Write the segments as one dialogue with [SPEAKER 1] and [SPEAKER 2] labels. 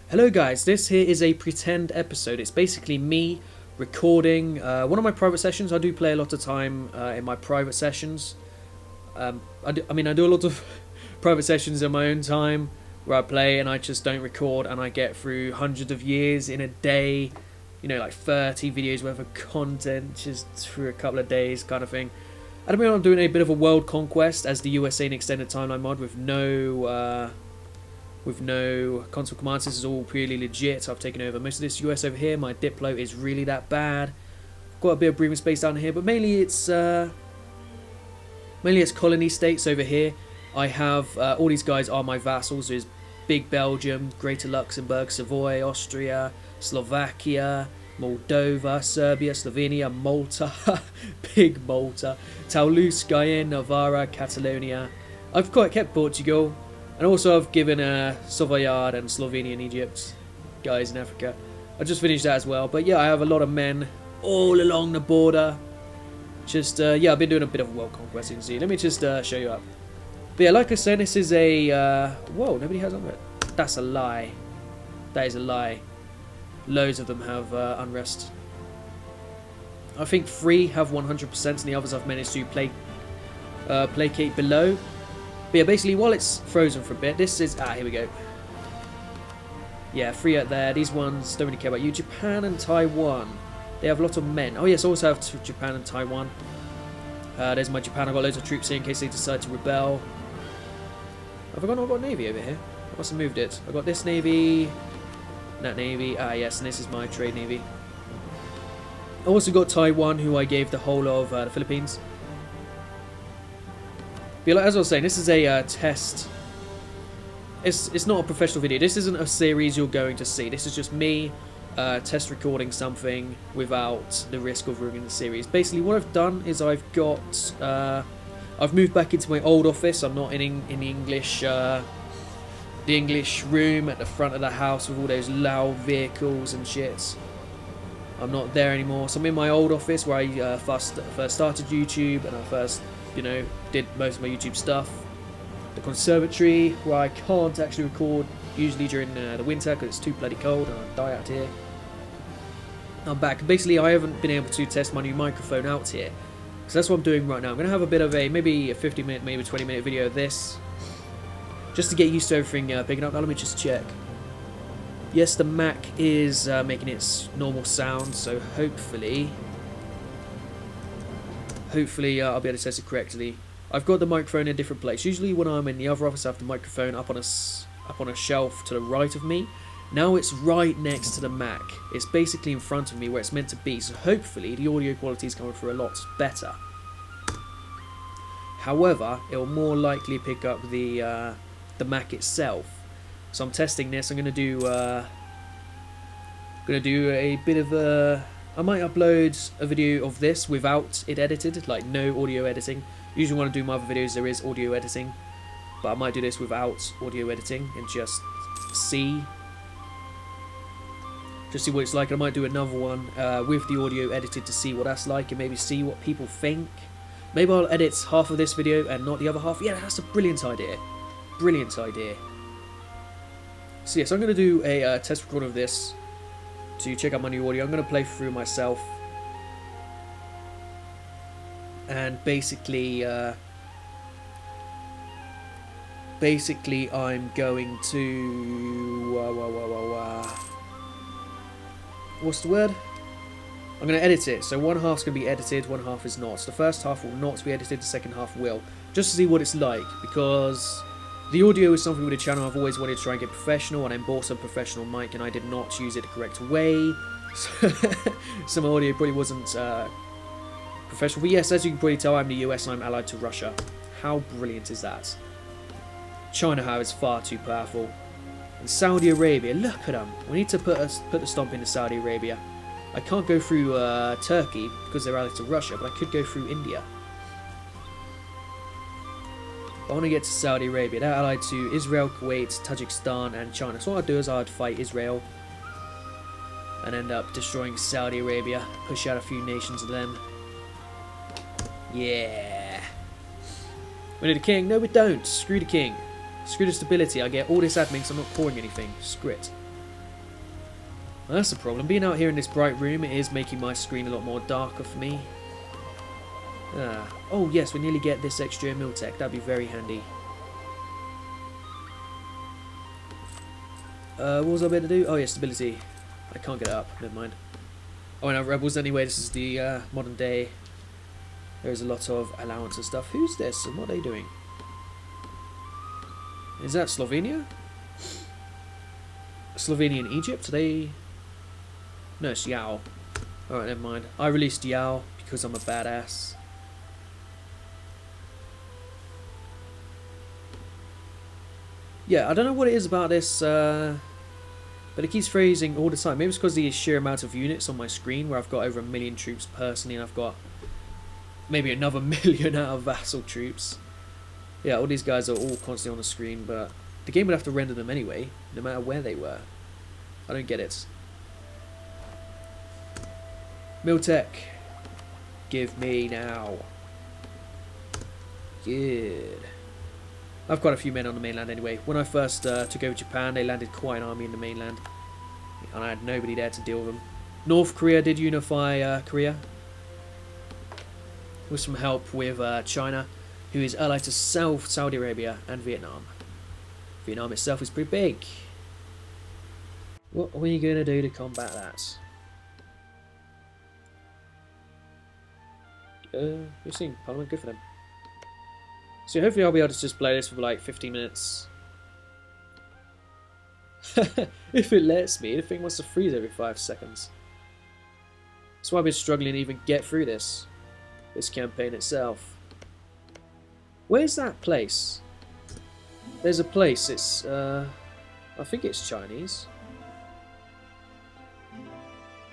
[SPEAKER 1] Hello guys, this here is a pretend episode. It's basically me recording one of my private sessions. I do play a lot of time in my private sessions. I do a lot of private sessions in my own time where I play and I just don't record, and I get through hundreds of years in a day, you know, like 30 videos worth of content just through a couple of days kind of thing. At the moment I'm doing a bit of a world conquest as the USA in extended timeline mod with no console commands. This is all purely legit. I've taken over most of this US over here. My Diplo is really that bad. I've got a bit of breathing space down here, but mainly it's colony states over here. I have all these guys are my vassals. There's Big Belgium, Greater Luxembourg, Savoy, Austria, Slovakia, Moldova, Serbia, Slovenia, Malta, Big Malta, Toulouse, Guyenne, Navarra, Catalonia. I've quite kept Portugal. And also I've given Savoyard and Slovenia and Egypt guys in Africa. I just finished that as well. But yeah, I have a lot of men all along the border. Just, yeah, I've been doing a bit of world conquest, you can see. Let me just show you up. But yeah, like I said, this is a... whoa, nobody has unrest. That's a lie. That is a lie. Loads of them have unrest. I think 3 have 100% and the others I've managed to placate below. But yeah, basically, while it's frozen for a bit, this is... here we go. Yeah, 3 out there. These ones don't really care about you. Japan and Taiwan. They have a lot of men. Oh, yes, I also have Japan and Taiwan. There's my Japan. I've got loads of troops here in case they decide to rebel. Have I got Navy over here? I must have moved it. I've got this Navy, that Navy. Yes, and this is my trade Navy. I also got Taiwan, who I gave the whole of the Philippines. As I was saying, this is a test. It's not a professional video. This isn't a series you're going to see. This is just me test recording something without the risk of ruining the series. Basically, what I've done is I've moved back into my old office. I'm not in the English room at the front of the house with all those loud vehicles and shit. I'm not there anymore. So I'm in my old office where I first started YouTube, and I first, you know, did most of my YouTube stuff. The conservatory, where I can't actually record usually during the winter because it's too bloody cold and I die out here. I'm back. Basically, I haven't been able to test my new microphone out here, so that's what I'm doing right now. I'm going to have a bit of maybe a 50-minute, maybe 20-minute video of this, just to get used to everything picking up. Now let me just check. Yes, the Mac is making its normal sound, so hopefully I'll be able to test it correctly. I've got the microphone in a different place. Usually when I'm in the other office, I have the microphone up on a shelf to the right of me. Now it's right next to the Mac. It's basically in front of me where it's meant to be, so hopefully the audio quality is coming through a lot better. However, it will more likely pick up the Mac itself. So I'm testing this. I'm going to do a bit of a... I might upload a video of this without it edited, like no audio editing. Usually when I do my other videos there is audio editing, but I might do this without audio editing and just see what it's like. I might do another one with the audio edited to see what that's like and maybe see what people think. Maybe I'll edit half of this video and not the other half. Yeah, that's a brilliant idea. Brilliant idea. So yes, I'm going to do a test recording of this to check out my new audio. I'm going to play through myself, and basically I'm going to what's the word? I'm going to edit it. So one half's going to be edited, one half is not. So the first half will not be edited, the second half will, just to see what it's like, because the audio is something with the channel I've always wanted to try and get professional, and I bought a professional mic and I did not use it the correct way. So my audio probably wasn't professional. But yes, as you can probably tell, I'm the US and I'm allied to Russia. How brilliant is that? China, however, is far too powerful. And Saudi Arabia, look at them. We need to put the stomp into Saudi Arabia. I can't go through Turkey because they're allied to Russia, but I could go through India. I want to get to Saudi Arabia. They're allied to Israel, Kuwait, Tajikistan and China. So what I'd do is I'd fight Israel and end up destroying Saudi Arabia. Push out a few nations of them. Yeah. We need a king. No, we don't. Screw the king. Screw the stability. I get all this admin because I'm not pouring anything. Screw it. Well, that's the problem. Being out here in this bright room, it is making my screen a lot more darker for me. Oh yes, we nearly get this extra Miltech. That'd be very handy. What was I about to do? Oh yeah, stability. I can't get it up. Never mind. Oh, and rebels anyway. This is the modern day. There's a lot of allowance and stuff. Who's this and what are they doing? Is that Slovenia? Slovenia and Egypt? Are they... No, it's Yao. Alright, never mind. I released Yao because I'm a badass. Yeah, I don't know what it is about this, but it keeps freezing all the time. Maybe it's because of the sheer amount of units on my screen, where I've got over 1 million troops personally, and I've got maybe another 1 million out of vassal troops. Yeah, all these guys are all constantly on the screen, but the game would have to render them anyway, no matter where they were. I don't get it. Miltech, give me now. Good. I've got a few men on the mainland anyway. When I first took over Japan, they landed quite an army in the mainland, and I had nobody there to deal with them. North Korea did unify Korea with some help with China, who is allied to Saudi Arabia and Vietnam. Vietnam itself is pretty big. What are we going to do to combat that? We've seen Parliament, good for them. So hopefully I'll be able to just play this for like 15 minutes. If it lets me. The thing wants to freeze every 5 seconds. That's why I've been struggling to even get through this campaign itself. Where's that place? There's a place, it's I think it's Chinese.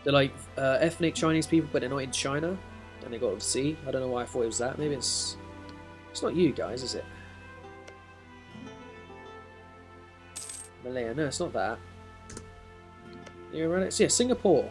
[SPEAKER 1] They're like ethnic Chinese people, but they're not in China, and they got to sea. I don't know why I thought it was that. Maybe it's not you guys, is it? Malaya, no, it's not that. You're right. It's, yeah, Singapore.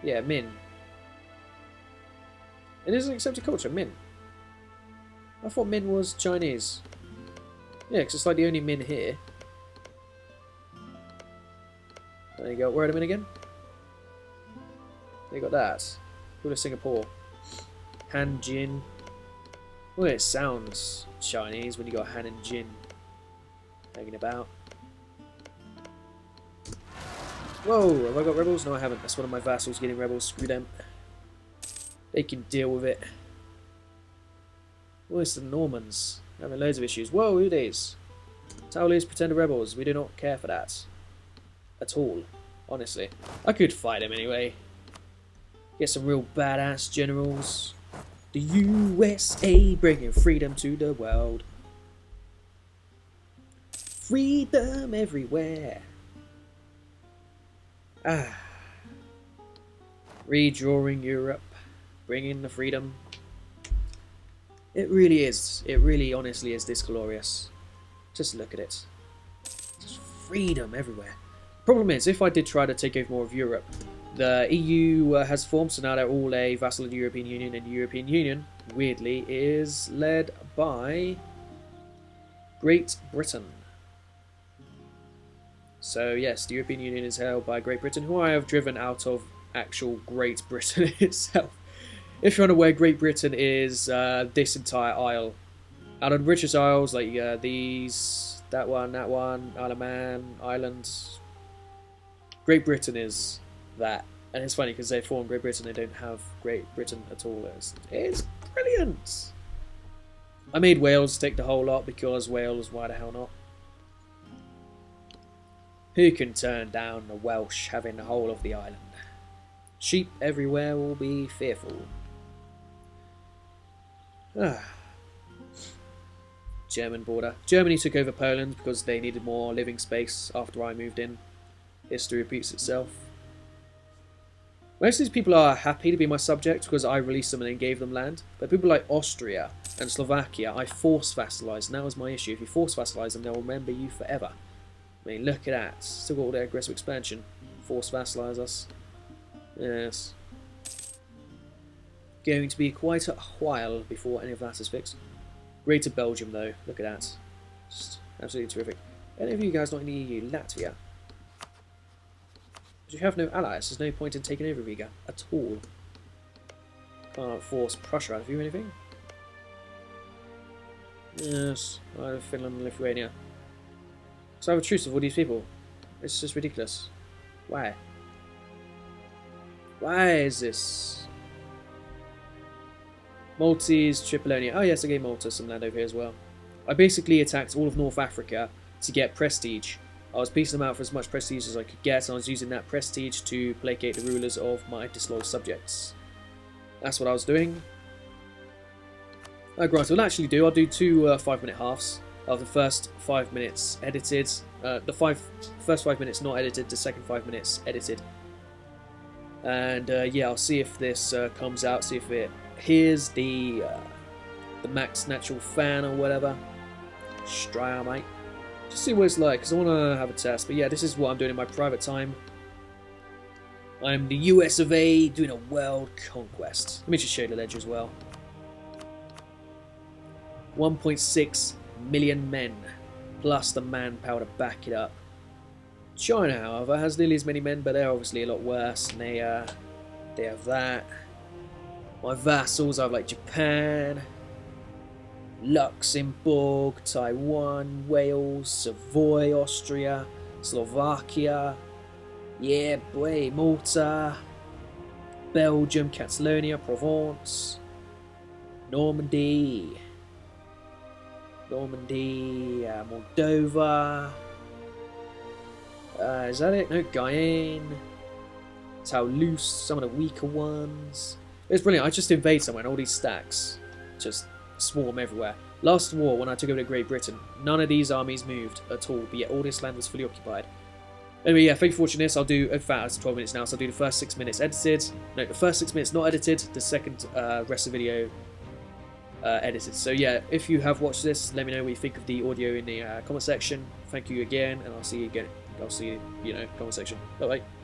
[SPEAKER 1] Yeah, Min. It is an accepted culture, Min. I thought Min was Chinese. Yeah, because it's like the only Min here. There you go. Where are the Min again? They got that. Go to Singapore. Han Jin. Well, it sounds Chinese when you got Han and Jin hanging about. Whoa, have I got rebels? No, I haven't. That's one of my vassals getting rebels. Screw them. They can deal with it. Oh, it's the Normans. Having loads of issues. Whoa, who are these? Taolis, pretender rebels. We do not care for that. At all. Honestly. I could fight them anyway. Get some real badass generals. The USA bringing freedom to the world. Freedom everywhere. Ah. Redrawing Europe. Bringing the freedom. It really is. It really honestly is this glorious. Just look at it. Just freedom everywhere. Problem is, if I did try to take over more of Europe, the EU has formed, so now they're all a vassal of the European Union, and the European Union, weirdly, is led by Great Britain. So yes, the European Union is held by Great Britain, who I have driven out of actual Great Britain itself. If you're unaware, Great Britain is this entire isle. Out of the British Isles, like these, that one, Isle of Man, Islands. Great Britain is that. And it's funny because they form Great Britain, they don't have Great Britain at all. It's brilliant. I made Wales take the whole lot because Wales, why the hell not? Who can turn down the Welsh having the whole of the island? Sheep everywhere will be fearful. German border. Germany took over Poland because they needed more living space after I moved in. History repeats itself. Most of these people are happy to be my subject because I released them and then gave them land. But people like Austria and Slovakia, I force vassalised, and that was my issue. If you force vassalise them, they'll remember you forever. I mean, look at that. Still got all their aggressive expansion. Force vassalise us. Yes. Going to be quite a while before any of that is fixed. Greater Belgium, though. Look at that. Just absolutely terrific. Any of you guys not in the EU? Latvia. You have no allies. There's no point in taking over Riga at all. Can't force Prussia out of you, anything? Yes, I have Finland and Lithuania. So I have a truce with all these people. It's just ridiculous. Why? Why is this? Maltese, Tripolinia. Oh yes, I gave Malta some land over here as well. I basically attacked all of North Africa to get prestige. I was piecing them out for as much prestige as I could get, and I was using that prestige to placate the rulers of my disloyal subjects. That's what I was doing. Granted, what I'll actually do, I'll do two 5-minute halves. Of the first 5 minutes edited, the first 5 minutes not edited, the second 5 minutes edited. And yeah, I'll see if this comes out, see if it hears the max natural fan or whatever. Strya, mate. Just see what it's like, because I want to have a test. But yeah, this is what I'm doing in my private time. I'm the US of A doing a world conquest. Let me just show you the ledger as well. 1.6 million men, plus the manpower to back it up. China, however, has nearly as many men, but they're obviously a lot worse, and they have that. My vassals, I have like Japan, Luxembourg, Taiwan, Wales, Savoy, Austria, Slovakia, yeah boy, Malta, Belgium, Catalonia, Provence, Normandy, Moldova. Is that it? No, Guyane. Toulouse, some of the weaker ones. It's brilliant. I just invade somewhere and all these stacks just swarm everywhere. Last war, when I took over to Great Britain, none of these armies moved at all, but yet all this land was fully occupied. Anyway, yeah, thank you for watching this. I'll do, in fact, it's 12 minutes now, so I'll do the first 6 minutes edited. No, the first 6 minutes not edited, the second rest of the video edited. So yeah, if you have watched this, let me know what you think of the audio in the comment section. Thank you again, and I'll see you again. I'll see you, comment section. Bye bye.